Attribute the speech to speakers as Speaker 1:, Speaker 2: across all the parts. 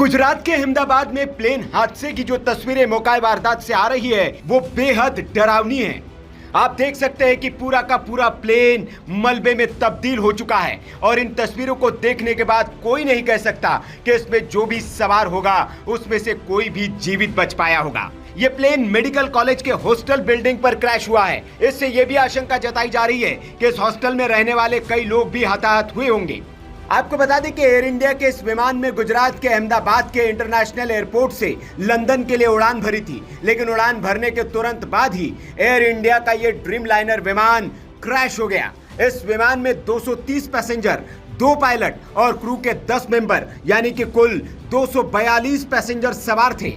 Speaker 1: गुजरात के अहमदाबाद में प्लेन हादसे की जो तस्वीरें मौका वारदात से आ रही है वो बेहद डरावनी है। आप देख सकते हैं कि पूरा का पूरा प्लेन मलबे में तब्दील हो चुका है और इन तस्वीरों को देखने के बाद कोई नहीं कह सकता कि इसमें जो भी सवार होगा उसमें से कोई भी जीवित बच पाया होगा। ये प्लेन मेडिकल कॉलेज के हॉस्टल बिल्डिंग पर क्रैश हुआ है। इससे यह भी आशंका जताई जा रही है कि इस हॉस्टल में रहने वाले कई लोग भी हताहत हुए होंगे। आपको बता दें कि एयर इंडिया के इस विमान में गुजरात के अहमदाबाद के इंटरनेशनल एयरपोर्ट से लंदन के लिए उड़ान भरी थी, लेकिन उड़ान भरने के तुरंत बाद ही एयर इंडिया का ये ड्रीम लाइनर विमान क्रैश हो गया। इस विमान में 230 पैसेंजर, 2 पायलट और क्रू के 10 मेंबर यानी कि कुल 242 पैसेंजर सवार थे।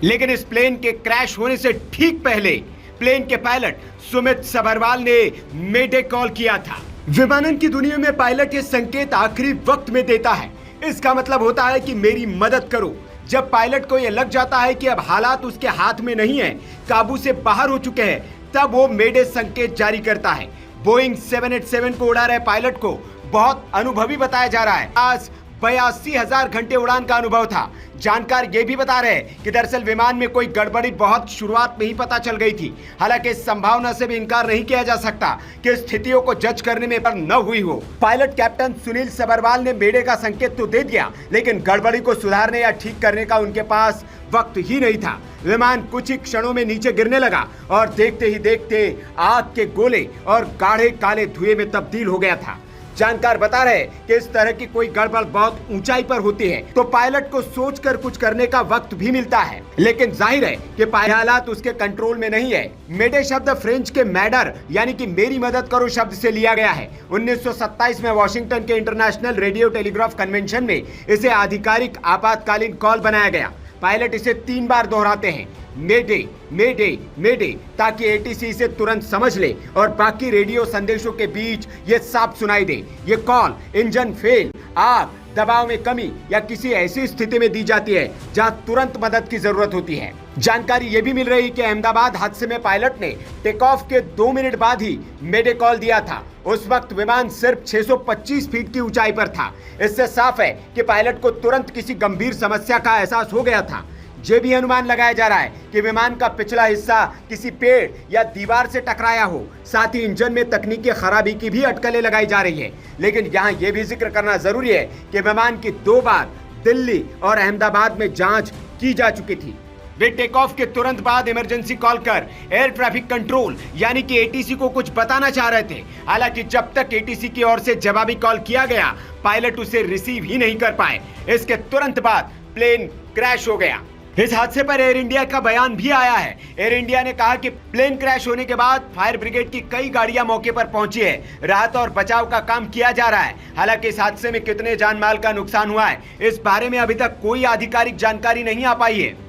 Speaker 1: लेकिन इस प्लेन के क्रैश होने से ठीक पहले प्लेन के पायलट सुमित सबरवाल ने मेडे कॉल किया था। विमानन की दुनिया में पायलट ये संकेत आखिरी वक्त में देता है। इसका मतलब होता है कि मेरी मदद करो। जब पायलट को यह लग जाता है कि अब हालात उसके हाथ में नहीं है, काबू से बाहर हो चुके हैं, तब वो मेडे संकेत जारी करता है। बोइंग 787 को उड़ा रहे पायलट को बहुत अनुभवी बताया जा रहा है। आज 82,000 घंटे उड़ान का अनुभव था। जानकार ये भी बता रहे हैं कि दरअसल विमान में कोई गड़बड़ी बहुत शुरुआत में ही पता चल गई थी। हालांकि इस संभावना से भी इनकार नहीं किया जा सकता कि स्थितियों को जज करने में पर न हुई हो। पायलट कैप्टन सुनील सबरवाल ने मेडे का संकेत तो दे दिया, लेकिन गड़बड़ी को सुधारने या ठीक करने का उनके पास वक्त ही नहीं था। विमान कुछ ही क्षणों में नीचे गिरने लगा और देखते ही देखते आग के गोले और गाढ़े काले धुएं में तब्दील हो गया था। जानकार बता रहे कि इस तरह की कोई गड़बड़ बहुत ऊंचाई पर होती है तो पायलट को सोचकर कुछ करने का वक्त भी मिलता है, लेकिन जाहिर है कि हालात उसके कंट्रोल में नहीं है। मेडे शब्द फ्रेंच के मैडर यानी कि मेरी मदद करो शब्द से लिया गया है। 1927 में वॉशिंगटन के इंटरनेशनल रेडियो टेलीग्राफ कन्वेंशन में इसे आधिकारिक आपातकालीन कॉल बनाया गया। पायलट इसे 3 बार दोहराते हैं, मेडे मेडे मेडे, ताकि एटीसी इसे तुरंत समझ ले और बाकी रेडियो संदेशों के बीच ये साफ सुनाई दे। ये कॉल इंजन फेल, आग, दबाव में कमी या किसी ऐसी स्थिति में दी जाती है जहां तुरंत मदद की जरूरत होती है। जानकारी ये भी मिल रही कि अहमदाबाद हादसे में पायलट ने टेक ऑफ के 2 मिनट बाद ही मेडे कॉल दिया था। उस वक्त विमान सिर्फ 625 फीट की ऊंचाई पर था। इससे साफ है कि पायलट को तुरंत किसी गंभीर समस्या का एहसास हो गया था। ये भी अनुमान लगाया जा रहा है कि विमान का पिछला हिस्सा किसी पेड़ या दीवार से टकराया हो। साथ ही इंजन में तकनीकी खराबी की भी अटकलें लगाई जा रही है। लेकिन यहाँ ये भी जिक्र करना जरूरी है कि विमान की 2 बार दिल्ली और अहमदाबाद में जांच की जा चुकी थी। वे टेक ऑफ के तुरंत बाद इमरजेंसी कॉल कर एयर ट्रैफिक कंट्रोल यानी कि एटीसी को कुछ बताना चाह रहे थे। हालांकि जब तक एटीसी की ओर से जवाबी कॉल किया गया, पायलट उसे रिसीव ही नहीं कर पाए। इसके तुरंत बाद प्लेन क्रैश हो गया। इस हादसे पर एयर इंडिया का बयान भी आया है। एयर इंडिया ने कहा कि प्लेन क्रैश होने के बाद फायर ब्रिगेड की कई गाड़ियां मौके पर पहुंची है। राहत और बचाव का काम किया जा रहा है। हालांकि इस हादसे में कितने जान माल का नुकसान हुआ है, इस बारे में अभी तक कोई आधिकारिक जानकारी नहीं आ पाई है।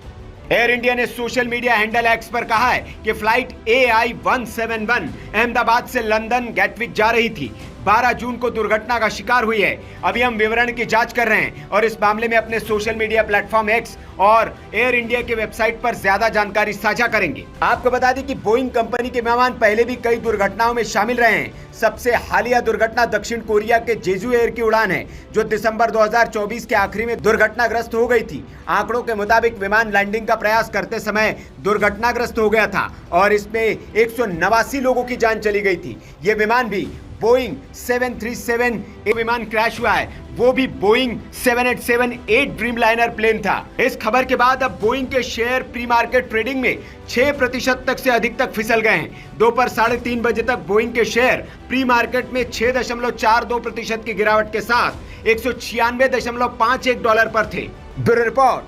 Speaker 1: एयर इंडिया ने सोशल मीडिया हैंडल एक्स पर कहा है कि फ्लाइट AI-171 अहमदाबाद से लंदन गैटविक जा रही थी। 12 जून को दुर्घटना का शिकार हुई है। अभी हम विवरण की जांच कर रहे हैं और इस मामले में अपने सोशल मीडिया प्लेटफॉर्म एक्स और एयर इंडिया के वेबसाइट पर ज्यादा जानकारी साझा करेंगे। आपको बता दें कि बोइंग कंपनी के विमान पहले भी कई दुर्घटनाओं में शामिल रहे हैं। सबसे हालिया दुर्घटना दक्षिण कोरिया के जेजू एयर की उड़ान है, जो दिसंबर 2024 के आखिरी में दुर्घटनाग्रस्त हो गई थी। आंकड़ों के मुताबिक विमान लैंडिंग का प्रयास करते समय दुर्घटनाग्रस्त हो गया था और इसमें 189 लोगों की जान चली गई थी। ये विमान भी बोइंग 737 विमान क्रैश हुआ है, वो भी बोइंग 787-8 ड्रीम लाइनर प्लेन था। इस खबर के बाद अब बोइंग के शेयर प्री मार्केट ट्रेडिंग में 6% तक से अधिक तक फिसल गए हैं। दोपहर 3:30 बजे तक बोइंग के शेयर प्री मार्केट में 6.42% की गिरावट के साथ $196.51 पर थे। Bureau report.